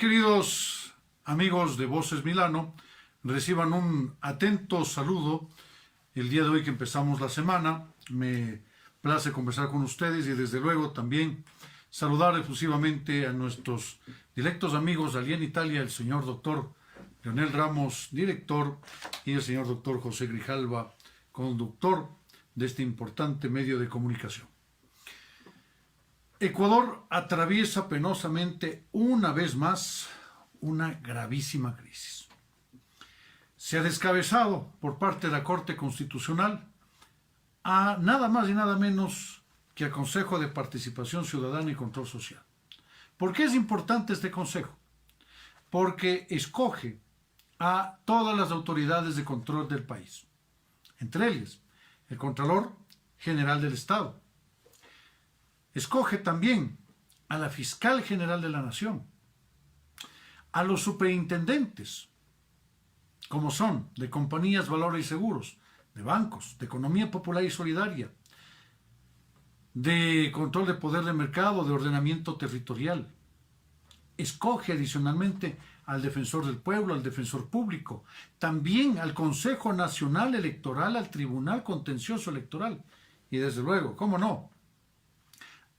Muy queridos amigos de Voces Milano, reciban un atento saludo el día de hoy que empezamos la semana. Me place conversar con ustedes y desde luego también saludar efusivamente a nuestros directos amigos allí en Italia, el señor doctor Leonel Ramos, director, y el señor doctor José Grijalva, conductor de este importante medio de comunicación. Ecuador atraviesa penosamente una vez más una gravísima crisis. Se ha descabezado por parte de la Corte Constitucional a nada más y nada menos que al Consejo de Participación Ciudadana y Control Social. ¿Por qué es importante este consejo? Porque escoge a todas las autoridades de control del país, entre ellas el Contralor General del Estado. Escoge también a la Fiscal General de la Nación, a los superintendentes, como son de compañías, valores y seguros, de bancos, de economía popular y solidaria, de control de poder de mercado, de ordenamiento territorial. Escoge adicionalmente al defensor del pueblo, al defensor público, también al Consejo Nacional Electoral, al Tribunal Contencioso Electoral y desde luego, ¿cómo no?,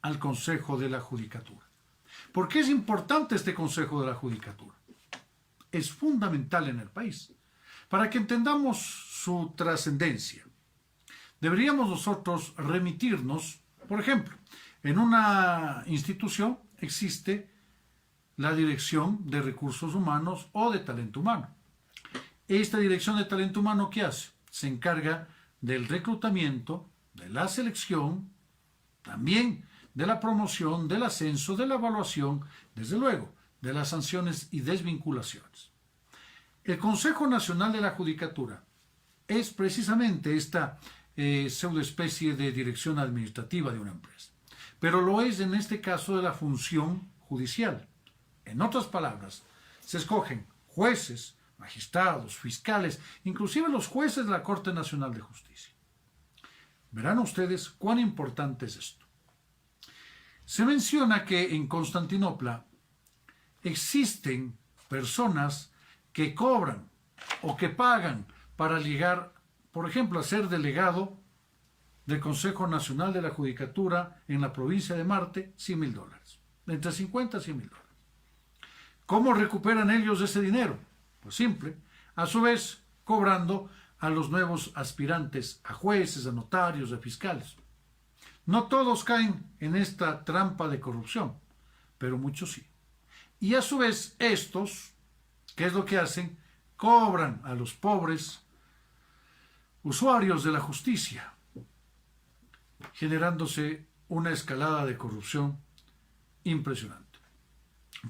al Consejo de la Judicatura. ¿Por qué es importante este Consejo de la Judicatura? Es fundamental en el país. Para que entendamos su trascendencia, deberíamos nosotros remitirnos, por ejemplo, en una institución existe la Dirección de Recursos Humanos o de Talento Humano. Esta Dirección de Talento Humano, ¿qué hace? Se encarga del reclutamiento, de la selección, también de la promoción, del ascenso, de la evaluación, desde luego, de las sanciones y desvinculaciones. El Consejo Nacional de la Judicatura es precisamente esta pseudoespecie de dirección administrativa de una empresa, pero lo es en este caso de la función judicial. En otras palabras, se escogen jueces, magistrados, fiscales, inclusive los jueces de la Corte Nacional de Justicia. Verán ustedes cuán importante es esto. Se menciona que en Constantinopla existen personas que cobran o que pagan para llegar, por ejemplo, a ser delegado del Consejo Nacional de la Judicatura en la provincia de Marte, $100,000, entre 50 y $100,000. ¿Cómo recuperan ellos ese dinero? Pues simple, a su vez cobrando a los nuevos aspirantes a jueces, a notarios, a fiscales. No todos caen en esta trampa de corrupción, pero muchos sí. Y a su vez estos, ¿qué es lo que hacen? Cobran a los pobres usuarios de la justicia, generándose una escalada de corrupción impresionante.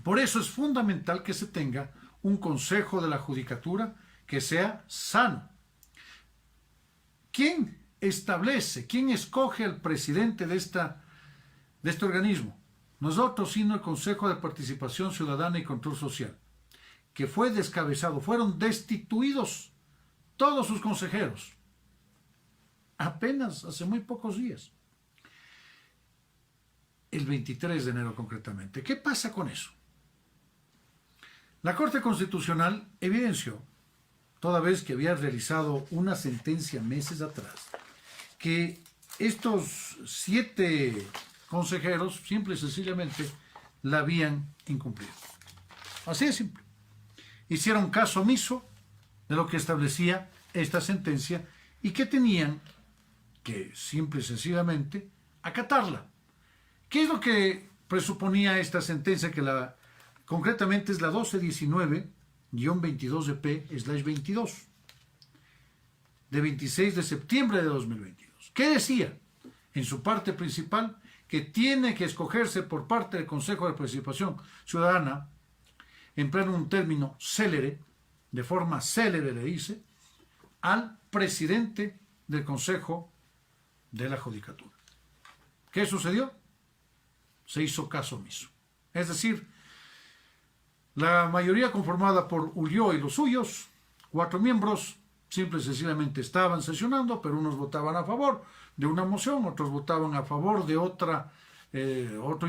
Por eso es fundamental que se tenga un Consejo de la Judicatura que sea sano. ¿Quién establece, quién escoge al presidente de este organismo? Nosotros, sino el Consejo de Participación Ciudadana y Control Social, que fue descabezado, fueron destituidos todos sus consejeros, apenas hace muy pocos días, el 23 de enero concretamente. ¿Qué pasa con eso? La Corte Constitucional evidenció, toda vez que había realizado una sentencia meses atrás, que estos 7 consejeros simple y sencillamente la habían incumplido. Así de simple. Hicieron caso omiso de lo que establecía esta sentencia y que tenían que simple y sencillamente acatarla. ¿Qué es lo que presuponía esta sentencia? Que concretamente es la 1219-22EP/22 de 26 de septiembre de 2022. ¿Qué decía? En su parte principal, que tiene que escogerse por parte del Consejo de Participación Ciudadana, empleando un término célere, de forma célere le dice, al presidente del Consejo de la Judicatura. ¿Qué sucedió? Se hizo caso omiso. Es decir, la mayoría conformada por Ulloa y los suyos, 4 miembros, simple y sencillamente estaban sesionando, pero unos votaban a favor de una moción, otros votaban a favor de otro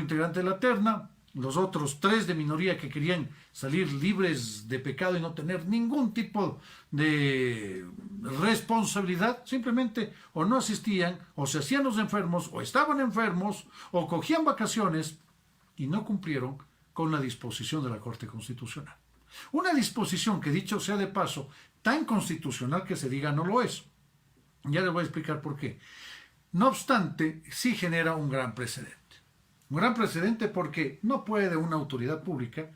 integrante de la terna, los otros 3 de minoría que querían salir libres de pecado y no tener ningún tipo de responsabilidad, simplemente o no asistían, o se hacían los enfermos, o estaban enfermos, o cogían vacaciones y no cumplieron con la disposición de la Corte Constitucional. Una disposición que, dicho sea de paso, tan constitucional que se diga no lo es. Ya les voy a explicar por qué. No obstante, sí genera un gran precedente. Un gran precedente porque no puede una autoridad pública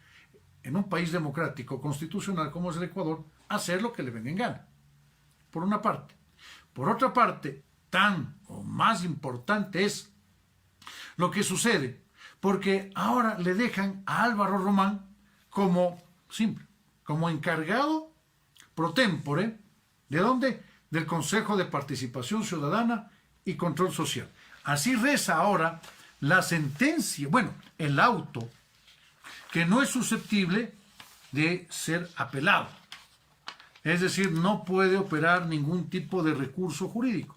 en un país democrático constitucional como es el Ecuador hacer lo que le venga en gana. Por una parte. Por otra parte, tan o más importante es lo que sucede, porque ahora le dejan a Álvaro Román como encargado pro tempore, ¿de dónde? Del Consejo de Participación Ciudadana y Control Social. Así reza ahora la sentencia, el auto, que no es susceptible de ser apelado. Es decir, no puede operar ningún tipo de recurso jurídico,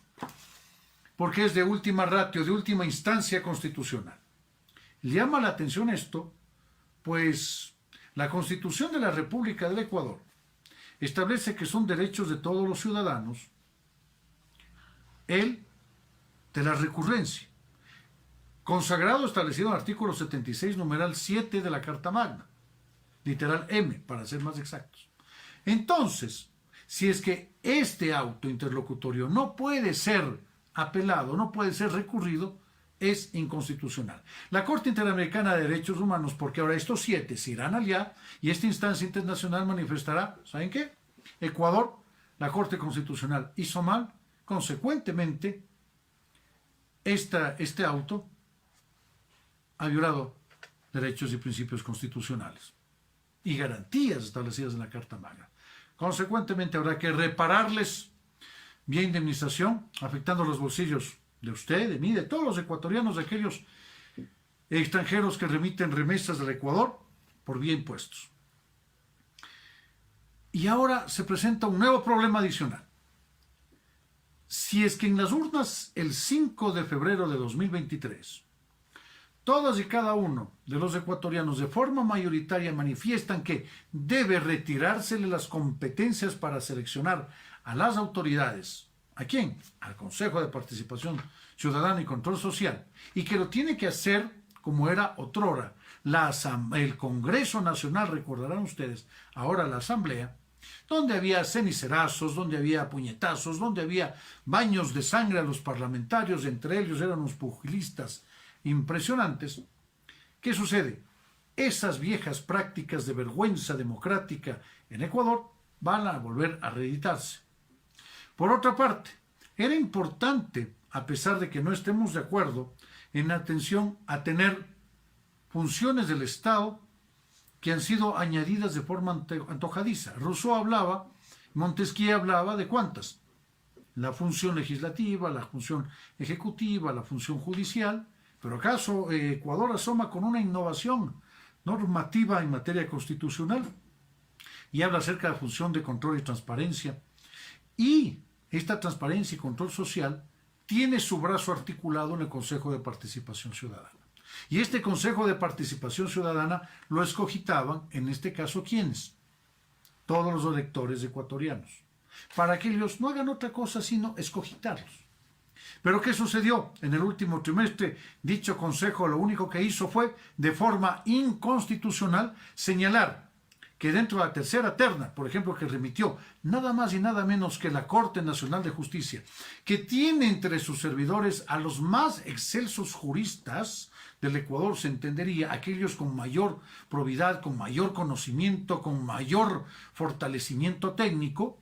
porque es de última ratio, de última instancia constitucional. Llama la atención esto, pues la Constitución de la República del Ecuador establece que son derechos de todos los ciudadanos el de la recurrencia, consagrado, establecido en el artículo 76, numeral 7 de la Carta Magna, literal M, para ser más exactos. Entonces, si es que este auto interlocutorio no puede ser apelado, no puede ser recurrido, es inconstitucional. La Corte Interamericana de Derechos Humanos, porque ahora estos 7 se irán allá y esta instancia internacional manifestará, ¿saben qué? Ecuador, la Corte Constitucional hizo mal, consecuentemente, este auto ha violado derechos y principios constitucionales y garantías establecidas en la Carta Magna. Consecuentemente, habrá que repararles vía indemnización, afectando los bolsillos de usted, de mí, de todos los ecuatorianos, de aquellos extranjeros que remiten remesas del Ecuador por vía impuestos. Y ahora se presenta un nuevo problema adicional. Si es que en las urnas el 5 de febrero de 2023, todas y cada uno de los ecuatorianos de forma mayoritaria manifiestan que debe retirársele las competencias para seleccionar a las autoridades. ¿A quién? Al Consejo de Participación Ciudadana y Control Social. Y que lo tiene que hacer como era otrora el Congreso Nacional, recordarán ustedes, ahora la Asamblea, donde había cenicerazos, donde había puñetazos, donde había baños de sangre a los parlamentarios, entre ellos eran unos pugilistas impresionantes. ¿Qué sucede? Esas viejas prácticas de vergüenza democrática en Ecuador van a volver a reeditarse. Por otra parte, era importante, a pesar de que no estemos de acuerdo, en atención a tener funciones del Estado que han sido añadidas de forma antojadiza. Rousseau hablaba, Montesquieu hablaba de ¿cuántas? La función legislativa, la función ejecutiva, la función judicial, pero ¿acaso Ecuador asoma con una innovación normativa en materia constitucional? Y habla acerca de la función de control y transparencia. Y esta transparencia y control social tiene su brazo articulado en el Consejo de Participación Ciudadana. Y este Consejo de Participación Ciudadana lo escogitaban, en este caso, ¿quiénes? Todos los electores ecuatorianos, para que ellos no hagan otra cosa sino escogitarlos. Pero ¿qué sucedió? En el último trimestre, dicho Consejo lo único que hizo fue, de forma inconstitucional, señalar que dentro de la tercera terna, por ejemplo, que remitió nada más y nada menos que la Corte Nacional de Justicia, que tiene entre sus servidores a los más excelsos juristas del Ecuador, se entendería, aquellos con mayor probidad, con mayor conocimiento, con mayor fortalecimiento técnico,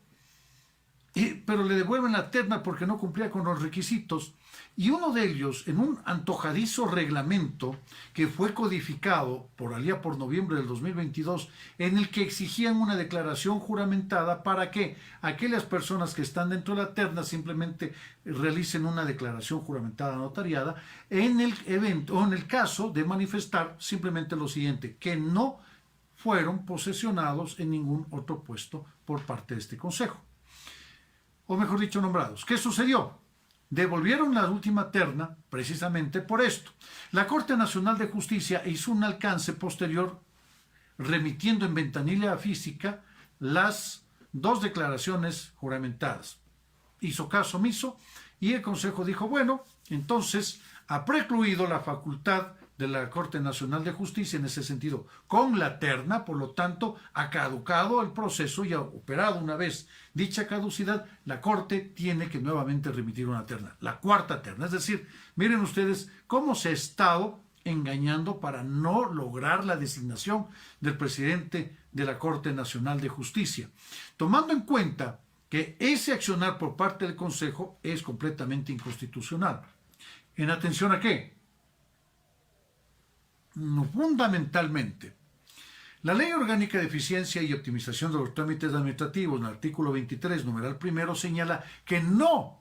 pero le devuelven la terna porque no cumplía con los requisitos. Y uno de ellos, en un antojadizo reglamento que fue codificado por allá por noviembre del 2022, en el que exigían una declaración juramentada para que aquellas personas que están dentro de la terna simplemente realicen una declaración juramentada notariada, en el evento o en el caso de manifestar simplemente lo siguiente, que no fueron posesionados en ningún otro puesto por parte de este consejo. O mejor dicho, nombrados. ¿Qué sucedió? devolvieron la última terna precisamente por esto. La Corte Nacional de Justicia hizo un alcance posterior remitiendo en ventanilla física las dos declaraciones juramentadas. Hizo caso omiso y el Consejo dijo, bueno, entonces ha precluido la facultad de la Corte Nacional de Justicia en ese sentido con la terna, por lo tanto ha caducado el proceso y ha operado una vez dicha caducidad, la Corte tiene que nuevamente remitir una terna, la cuarta terna. Es decir, miren ustedes cómo se ha estado engañando para no lograr la designación del presidente de la Corte Nacional de Justicia, tomando en cuenta que ese accionar por parte del Consejo es completamente inconstitucional. ¿En atención a qué? Fundamentalmente, la Ley Orgánica de Eficiencia y Optimización de los Trámites Administrativos, en el artículo 23, numeral primero, señala que no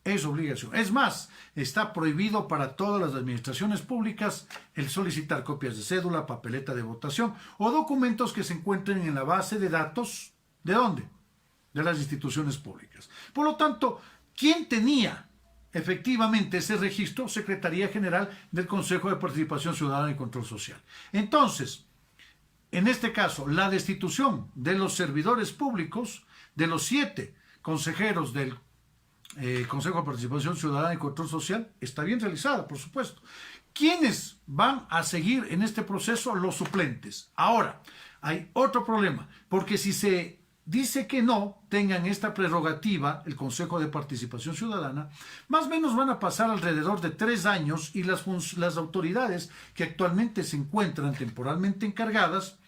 es obligación. Es más, está prohibido para todas las administraciones públicas el solicitar copias de cédula, papeleta de votación o documentos que se encuentren en la base de datos, ¿de dónde? De las instituciones públicas. Por lo tanto, ¿quién tenía efectivamente ese registro? Secretaría General del Consejo de Participación Ciudadana y Control Social. Entonces, en este caso, la destitución de los servidores públicos, de los 7 consejeros del Consejo de Participación Ciudadana y Control Social, está bien realizada, por supuesto. ¿Quiénes van a seguir en este proceso? Los suplentes. Ahora, hay otro problema, porque si se dice que no tengan esta prerrogativa, el Consejo de Participación Ciudadana, más o menos van a pasar alrededor de 3 años y las autoridades que actualmente se encuentran temporalmente encargadas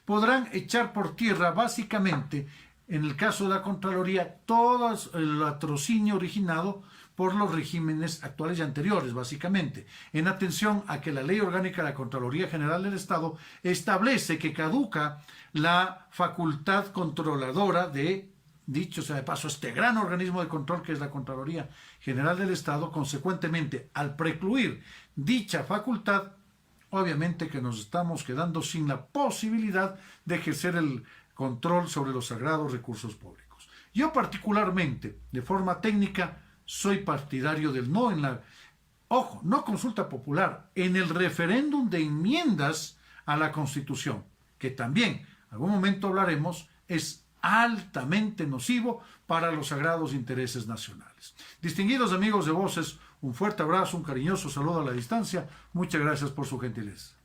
podrán echar por tierra básicamente, en el caso de la Contraloría, todo el latrocinio originado por los regímenes actuales y anteriores, básicamente, en atención a que la Ley Orgánica de la Contraloría General del Estado establece que caduca la facultad controladora de, dicho sea de paso, este gran organismo de control que es la Contraloría General del Estado. Consecuentemente, al precluir dicha facultad, obviamente que nos estamos quedando sin la posibilidad de ejercer el control sobre los sagrados recursos públicos. Yo particularmente, de forma técnica, soy partidario del no en la, ojo, no consulta popular, en el referéndum de enmiendas a la Constitución, que también, en algún momento hablaremos, es altamente nocivo para los sagrados intereses nacionales. Distinguidos amigos de Voces, un fuerte abrazo, un cariñoso saludo a la distancia. Muchas gracias por su gentileza.